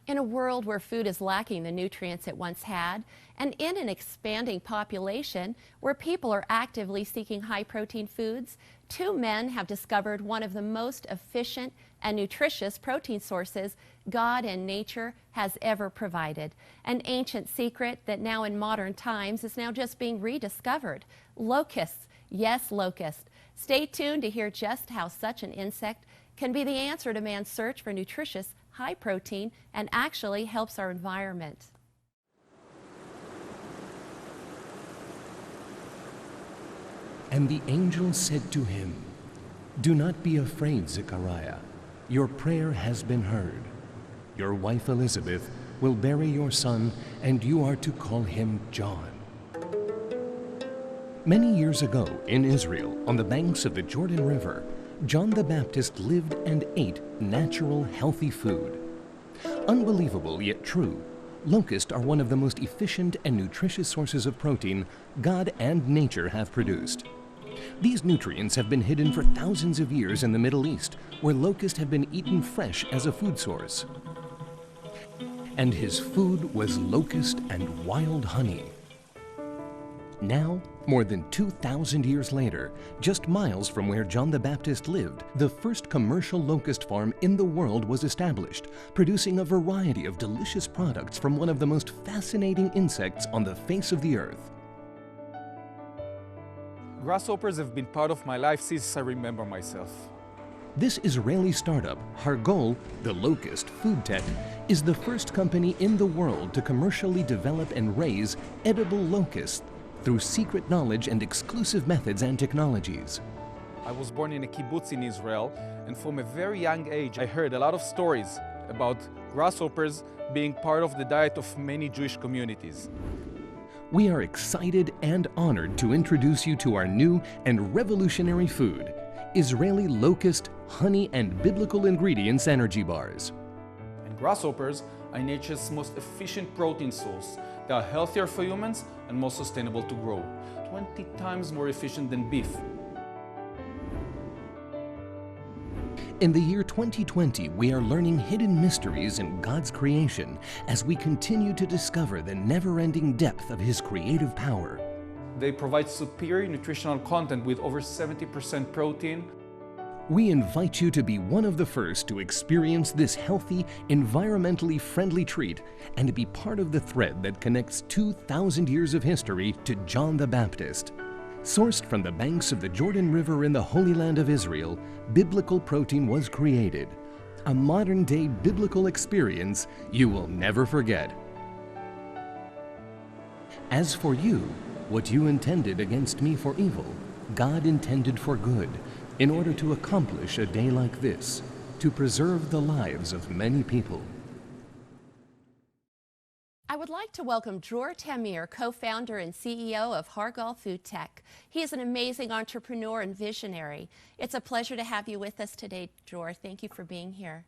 In a world where food is lacking the nutrients it once had, and in an expanding population where people are actively seeking high-protein foods, two men have discovered one of the most efficient and nutritious protein sources God and nature has ever provided. An ancient secret that now in modern times is now just being rediscovered. Locusts. Yes, locust. Stay tuned to hear just how such an insect can be the answer to man's search for nutritious high protein and actually helps our environment. And the angel said to him, "Do not be afraid, Zechariah. Your prayer has been heard. Your wife Elizabeth will bury your son, and you are to call him John." Many years ago in Israel, on the banks of the Jordan River, John the Baptist lived and ate natural, healthy food. Unbelievable yet true, locusts are one of the most efficient and nutritious sources of protein God and nature have produced. These nutrients have been hidden for thousands of years in the Middle East, where locusts have been eaten fresh as a food source. And his food was locust and wild honey. Now, more than 2,000 years later, just miles from where John the Baptist lived, the first commercial locust farm in the world was established, producing a variety of delicious products from one of the most fascinating insects on the face of the earth. Grasshoppers have been part of my life since I remember myself. This Israeli startup, Hargol, the Locust FoodTech, is the first company in the world to commercially develop and raise edible locusts through secret knowledge and exclusive methods and technologies. I was born in a kibbutz in Israel, and from a very young age I heard a lot of stories about grasshoppers being part of the diet of many Jewish communities. We are excited and honored to introduce you to our new and revolutionary food, Israeli locust, honey, and biblical ingredients energy bars. And grasshoppers are nature's most efficient protein source. They are healthier for humans and more sustainable to grow, 20 times more efficient than beef. In the year 2020, we are learning hidden mysteries in God's creation as we continue to discover the never-ending depth of His creative power. They provide superior nutritional content with over 70% protein. We invite you to be one of the first to experience this healthy, environmentally friendly treat and be part of the thread that connects 2,000 years of history to John the Baptist. Sourced from the banks of the Jordan River in the Holy Land of Israel, biblical protein was created. A modern-day biblical experience you will never forget. As for you, what you intended against me for evil, God intended for good, in order to accomplish a day like this, to preserve the lives of many people. I would like to welcome Dror Tamir, co-founder and CEO of Hargol FoodTech. He is an amazing entrepreneur and visionary. It's a pleasure to have you with us today, Dror. Thank you for being here.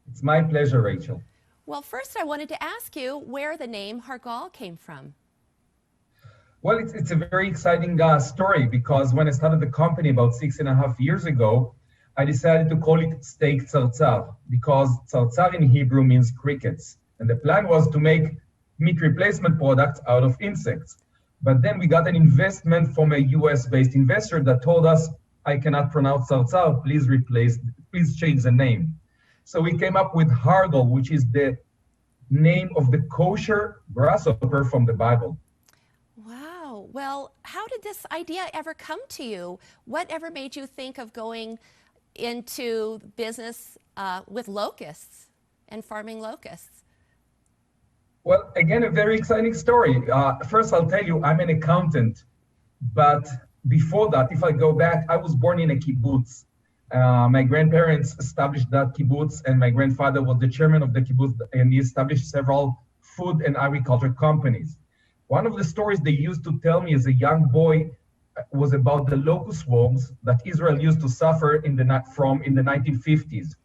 It's my pleasure, Rachel. Well, first I wanted to ask you where the name Hargol came from. Well, it's a very exciting story, because when I started the company about 6.5 years ago, I decided to call it steak tzartzar, because tzartzar in Hebrew means crickets. And the plan was to make meat replacement products out of insects. But then we got an investment from a US-based investor that told us, "I cannot pronounce tzartzar, please change the name." So we came up with Hargol, which is the name of the kosher grasshopper from the Bible. Wow. Well, how did this idea ever come to you? What ever made you think of going into business with locusts and farming locusts? Well, again, a very exciting story. First, I'll tell you, I'm an accountant. But before that, if I go back, I was born in a kibbutz. My grandparents established that kibbutz, and my grandfather was the chairman of the kibbutz, and he established several food and agriculture companies. One of the stories they used to tell me as a young boy was about the locust swarms that Israel used to suffer in the 1950s.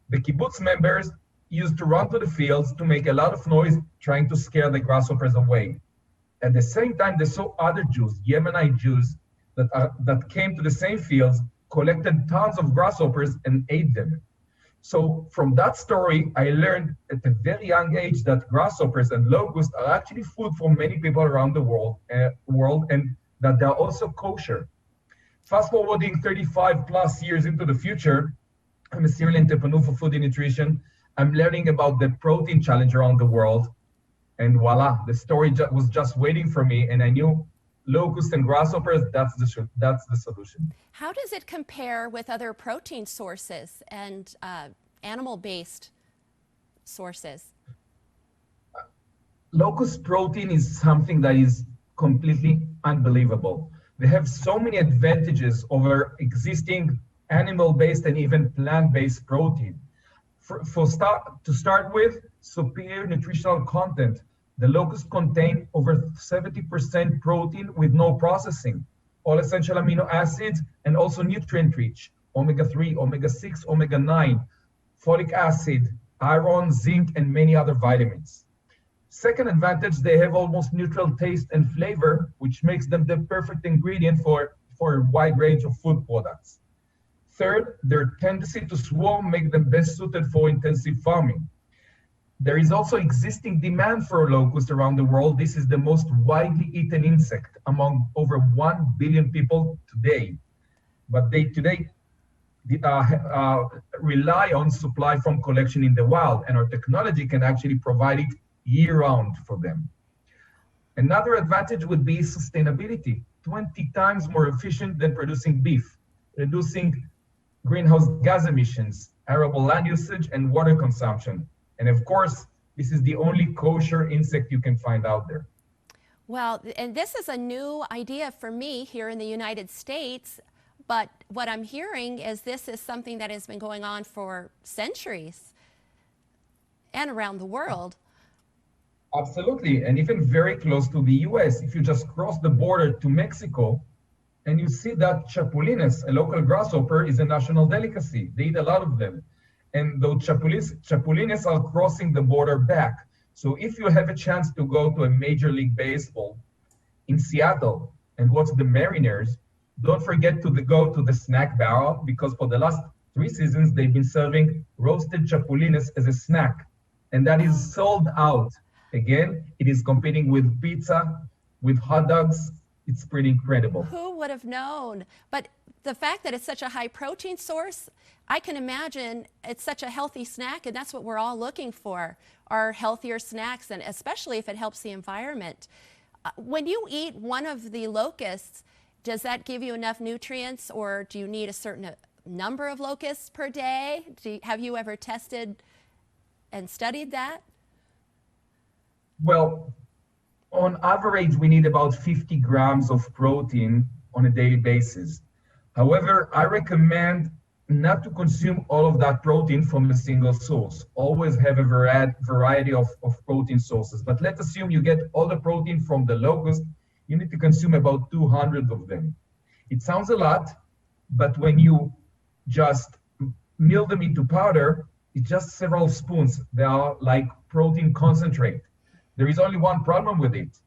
The kibbutz members used to run to the fields to make a lot of noise, trying to scare the grasshoppers away. At the same time, they saw other Jews, Yemenite Jews, that came to the same fields, collected tons of grasshoppers and ate them. So from that story, I learned at a very young age that grasshoppers and locusts are actually food for many people around the world, and that they're also kosher. Fast forwarding 35 plus years into the future, I'm a serial entrepreneur for food and nutrition. I'm learning about the protein challenge around the world. And voila, the story was just waiting for me. And I knew locusts and grasshoppers, that's the solution. How does it compare with other protein sources and animal-based sources? Locust protein is something that is completely unbelievable. They have so many advantages over existing animal-based and even plant-based protein. To start with, superior nutritional content. The locusts contain over 70% protein with no processing, all essential amino acids, and also nutrient-rich, omega-3, omega-6, omega-9, folic acid, iron, zinc, and many other vitamins. Second advantage, they have almost neutral taste and flavor, which makes them the perfect ingredient for a wide range of food products. Third, their tendency to swarm make them best suited for intensive farming. There is also existing demand for locusts around the world. This is the most widely eaten insect among over 1 billion people today. But they today rely on supply from collection in the wild, and our technology can actually provide it year-round for them. Another advantage would be sustainability, 20 times more efficient than producing beef, reducing greenhouse gas emissions, arable land usage, and water consumption. And of course, this is the only kosher insect you can find out there. Well, and this is a new idea for me here in the United States, but what I'm hearing is this is something that has been going on for centuries and around the world. Absolutely, and even very close to the US. If you just cross the border to Mexico, and you see that chapulines, a local grasshopper, is a national delicacy. They eat a lot of them. And those chapulines are crossing the border back. So if you have a chance to go to a Major League Baseball in Seattle and watch the Mariners, don't forget to go to the snack barrel, because for the last 3 seasons, they've been serving roasted chapulines as a snack. And that is sold out. Again, it is competing with pizza, with hot dogs. It's pretty incredible. Who would have known? But the fact that it's such a high protein source, I can imagine it's such a healthy snack, and that's what we're all looking for, are healthier snacks, and especially if it helps the environment. When you eat one of the locusts, does that give you enough nutrients, or do you need a certain number of locusts per day? Have you ever tested and studied that? Well, on average, we need about 50 grams of protein on a daily basis. However, I recommend not to consume all of that protein from a single source. Always have a variety of protein sources. But let's assume you get all the protein from the locust, you need to consume about 200 of them. It sounds a lot, but when you just mill them into powder, it's just several spoons. They are like protein concentrate. There is only one problem with it.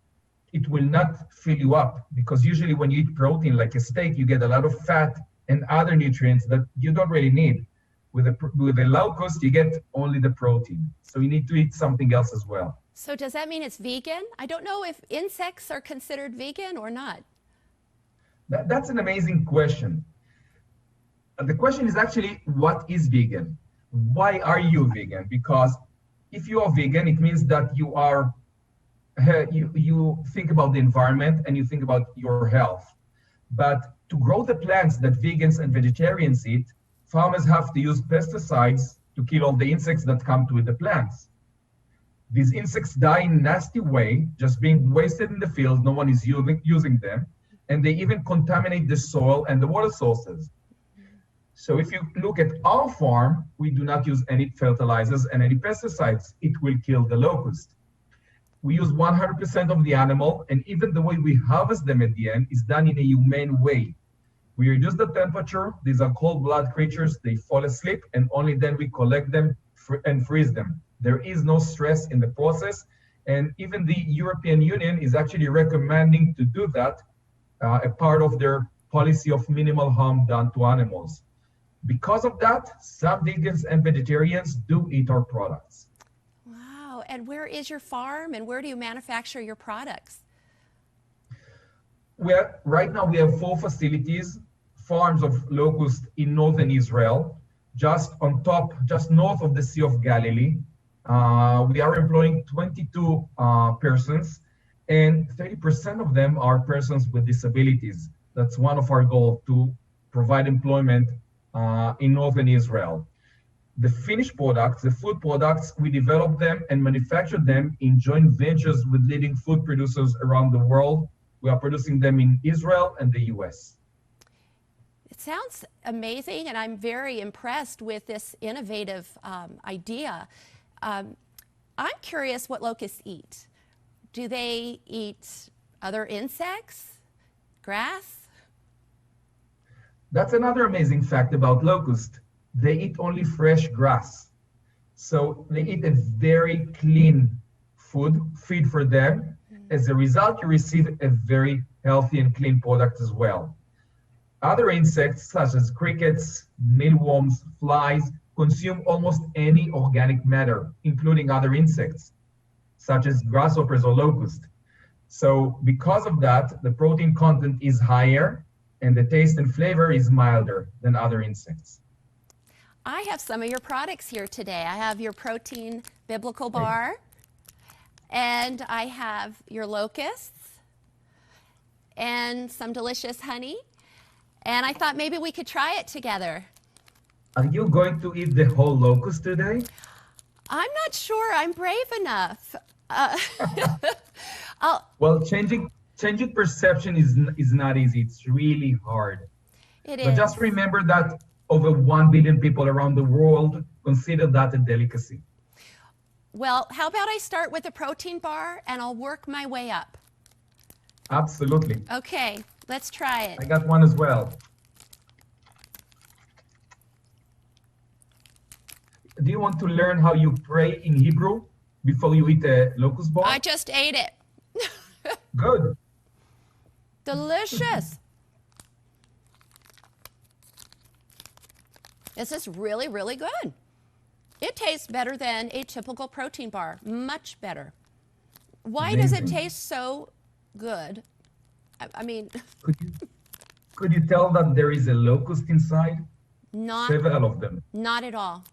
It will not fill you up, because usually when you eat protein like a steak, you get a lot of fat and other nutrients that you don't really need. With a locust, you get only the protein. So you need to eat something else as well. So does that mean it's vegan? I don't know if insects are considered vegan or not. That's an amazing question. The question is actually, what is vegan? Why are you vegan? Because if you are vegan, it means that you are you think about the environment and you think about your health. But to grow the plants that vegans and vegetarians eat, farmers have to use pesticides to kill all the insects that come to the plants. These insects die in a nasty way, just being wasted in the field. No one is using them. And they even contaminate the soil and the water sources. So if you look at our farm, we do not use any fertilizers and any pesticides. It will kill the locust. We use 100% of the animal, and even the way we harvest them at the end is done in a humane way. We reduce the temperature. These are cold-blooded creatures. They fall asleep, and only then we collect them and freeze them. There is no stress in the process, and even the European Union is actually recommending to do that, a part of their policy of minimal harm done to animals. Because of that, some vegans and vegetarians do eat our products. Wow. And where is your farm and where do you manufacture your products? Right now we have 4 facilities, farms of Locust in northern Israel, just north of the Sea of Galilee. We are employing 22 persons, and 30% of them are persons with disabilities. That's one of our goals, to provide employment in northern Israel. The finished products, the food products, we develop them and manufacture them in joint ventures with leading food producers around the world. We are producing them in Israel and the US. It sounds amazing, and I'm very impressed with this innovative idea. I'm curious what locusts eat. Do they eat other insects, grass? That's another amazing fact about locust. They eat only fresh grass. So they eat a very clean feed for them. As a result, you receive a very healthy and clean product as well. Other insects, such as crickets, mealworms, flies, consume almost any organic matter, including other insects, such as grasshoppers or locusts. So because of that, the protein content is higher and the taste and flavor is milder than other insects. I have some of your products here today. I have your protein biblical bar, and I have your locusts, and some delicious honey. And I thought maybe we could try it together. Are you going to eat the whole locust today? I'm not sure I'm brave enough. Well, changing perception is not easy. It's really hard. It But is. just remember that over 1 billion people around the world consider that a delicacy. Well, how about I start with a protein bar and I'll work my way up? Absolutely. Okay, let's try I it. got one as well. Do you want to learn how you pray in Hebrew before you eat a locust bar? I just ate it. Good. Delicious. This is really, really good. It tastes better than a typical protein bar, much better. Why does it Amazing. taste so good? I mean, Could you tell that there is a locust inside? not Several of them. at all.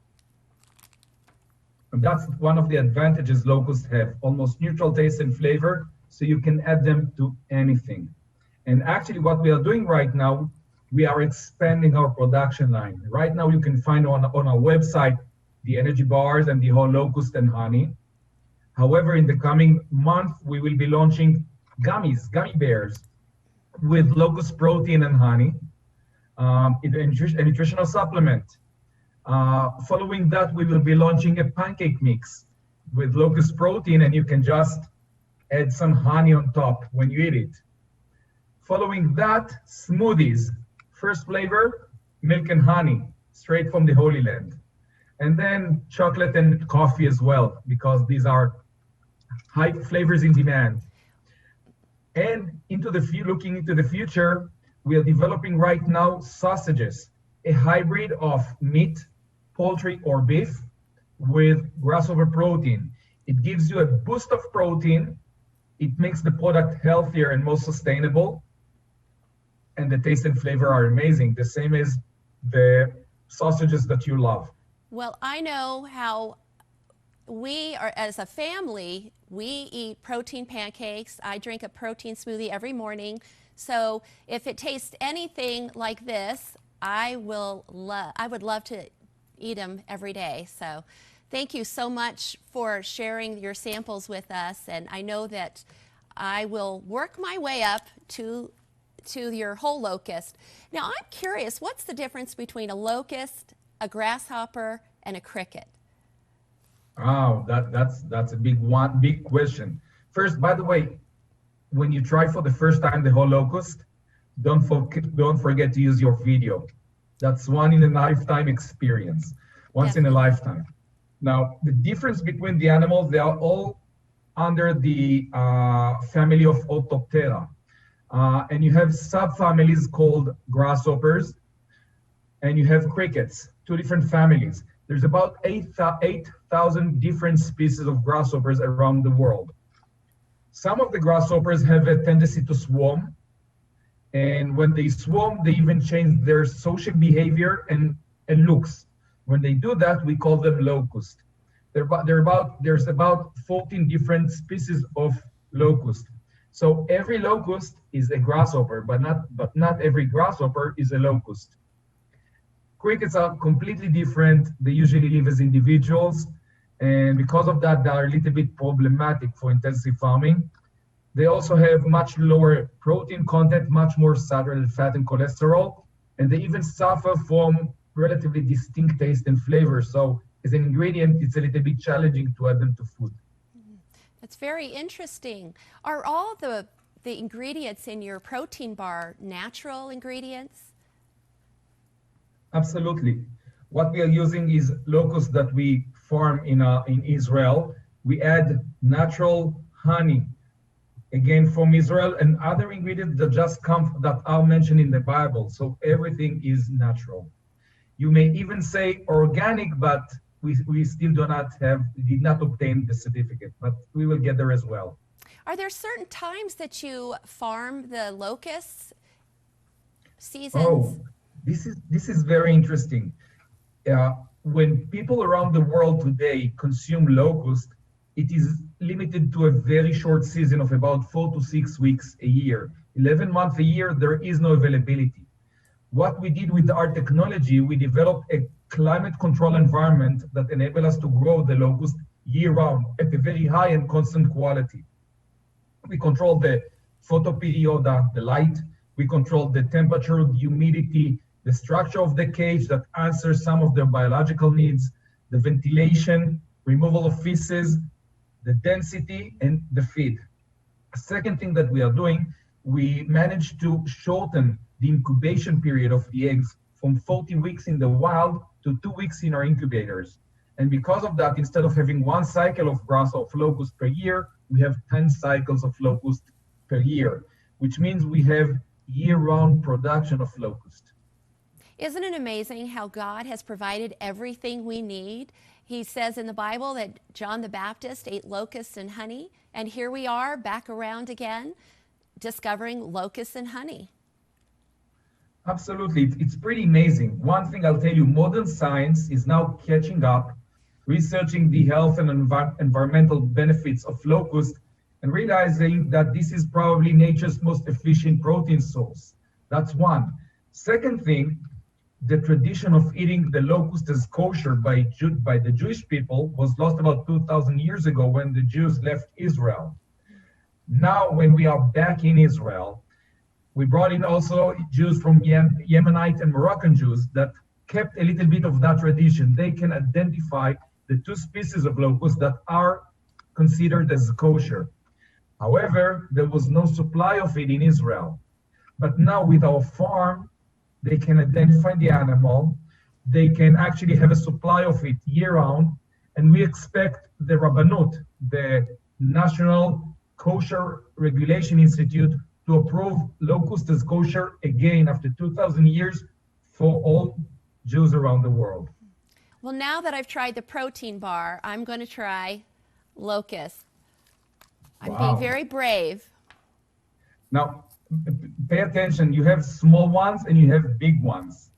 And that's one of the advantages locusts have, almost neutral taste and flavor, so you can add them to anything. And actually what we are doing right now, we are expanding our production line. Right now you can find on our website the energy bars and the whole locust and honey. However, in the coming month, we will be launching gummy bears with locust protein and honey, a nutritional supplement. Following that, we will be launching a pancake mix with locust protein, and you can just add some honey on top when you eat it. Following that, smoothies. First flavor, milk and honey, straight from the Holy Land. And then chocolate and coffee as well, because these are high flavors in demand. And looking into the future, we are developing right now sausages, a hybrid of meat, poultry, or beef with grasshopper protein. It gives you a boost of protein. It makes the product healthier and more sustainable. And the taste and flavor are amazing, the same as the sausages that you love. Well, I know how we are, as a family, we eat protein pancakes. I drink a protein smoothie every morning. So if it tastes anything like this, I would love to eat them every day. So thank you so much for sharing your samples with us. And I know that I will work my way up to your whole locust. Now I'm curious, what's the difference between a locust, a grasshopper, and a cricket? Oh, that's a big question. First, by the way, when you try for the first time the whole locust, don't forget to use your video. That's one in a lifetime experience, once in a lifetime. Now, the difference between the animals, they are all under the family of Orthoptera. And you have subfamilies called grasshoppers. and you have crickets, two different families. There's about 8,000 different species of grasshoppers around the world. Some of the grasshoppers have a tendency to swarm, and when they swarm, they even change their social behavior and looks. When they do that, we call them locusts. There's about 14 different species of locust. So every locust is a grasshopper, but not every grasshopper is a locust. Crickets are completely different. They usually live as individuals, and because of that, they are a little bit problematic for intensive farming. They also have much lower protein content, much more saturated fat and cholesterol, and they even suffer from relatively distinct taste and flavor. So as an ingredient, it's a little bit challenging to add them to food. That's very interesting. Are all the ingredients in your protein bar natural ingredients? Absolutely. What we are using is locust that we farm in Israel. We add natural honey, again from Israel, and other ingredients that are mentioned in the Bible. So everything is natural. You may even say organic, but we still did not obtain the certificate, but we will get there as well. Are there certain times that you farm the locusts? Seasons? Oh, this is very interesting. When people around the world today consume locust, it is limited to a very short season of about 4 to 6 weeks a year. 11 months a year, there is no availability. What we did with our technology, we developed a climate control environment that enabled us to grow the locust year-round at a very high and constant quality. We control the photoperiod, the light. We control the temperature, the humidity, the structure of the cage that answers some of their biological needs, the ventilation, removal of feces, the density, and the feed. A second thing that we are doing, we managed to shorten the incubation period of the eggs from 40 weeks in the wild to 2 weeks in our incubators. And because of that, instead of having one cycle of locust per year, we have 10 cycles of locust per year, which means we have year-round production of locust. Isn't it amazing how God has provided everything we need? He says in the Bible that John the Baptist ate locusts and honey, and here we are back around again, discovering locusts and honey. Absolutely, it's pretty amazing. One thing I'll tell you, modern science is now catching up, researching the health and environmental benefits of locust, and realizing that this is probably nature's most efficient protein source. That's one. Second thing, the tradition of eating the locust as kosher by the Jewish people was lost about 2,000 years ago when the Jews left Israel. Now, when we are back in Israel, we brought in also Jews from Yemenite and Moroccan Jews that kept a little bit of that tradition. They can identify the two species of locust that are considered as kosher. However, there was no supply of it in Israel. But now with our farm, they can identify the animal. They can actually have a supply of it year-round. And we expect the Rabbanut, the National Kosher Regulation Institute, to approve locust as kosher again after 2,000 years for all Jews around the world. Well, now that I've tried the protein bar, I'm going to try locust. I'm being very brave. Now, pay attention. You have small ones and you have big ones.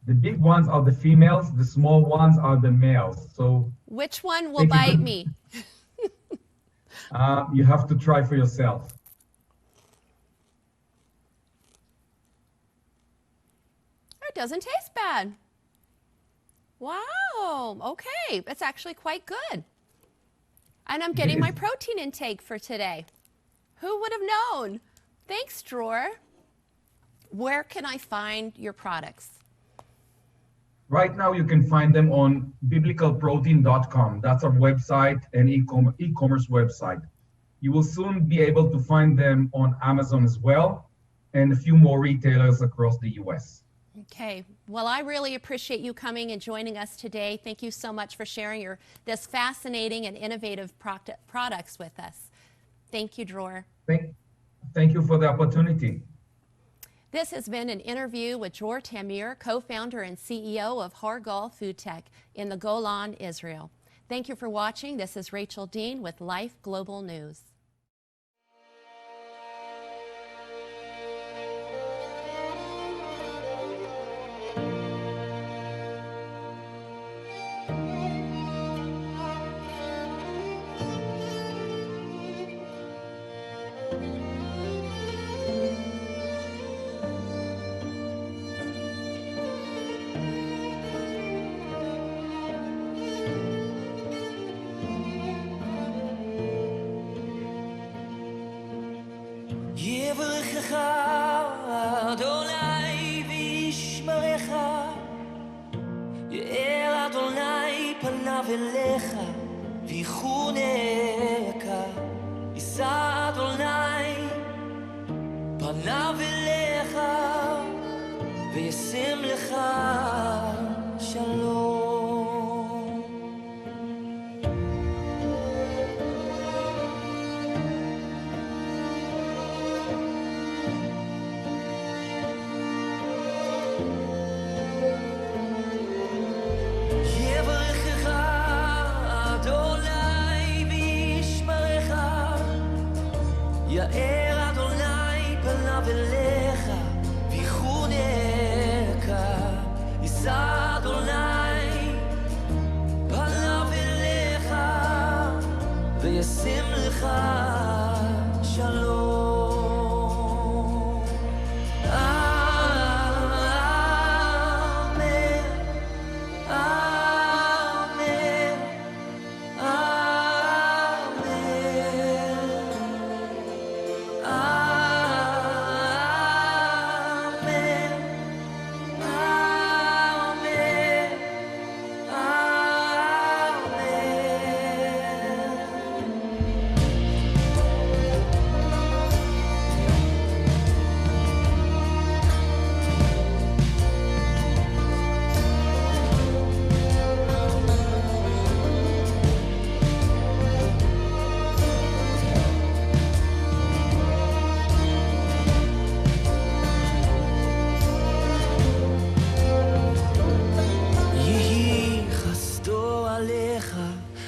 The big ones are the females. The small ones are the males. So which one will bite me? You have to try for yourself. It doesn't taste bad. Wow. Okay. That's actually quite good. And I'm getting my protein intake for today. Who would have known? Thanks, Dror. Where can I find your products? Right now, you can find them on biblicalprotein.com. That's our website and e-commerce website. You will soon be able to find them on Amazon as well, and a few more retailers across the US. Okay. Well, I really appreciate you coming and joining us today. Thank you so much for sharing this fascinating and innovative products with us. Thank you, Dror. Thank you for the opportunity. This has been an interview with Dror Tamir, co-founder and CEO of Hargol FoodTech in the Golan, Israel. Thank you for watching. This is Rachel Dean with Life Global News. יברכך אדוני וישמרך, יאר אדוני פניו אליך ויחונך, יישא אדוני פניו אליך וישם לך שלום. יאר אדוני פניו אליך ויחונך, יישא אדוני פניו אליך וישם לך שלום.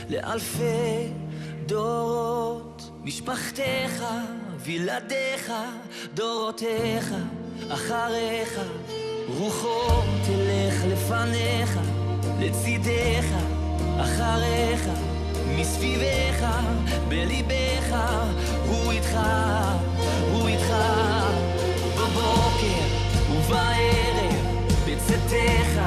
לאלפי דורות, משפחתך וילדיך, דורותיך אחריך, רוחו תלך לפניך, לצידך אחריך, מסביבך בליבך, הוא איתך, הוא איתך, בבוקר ובערב, בצאתך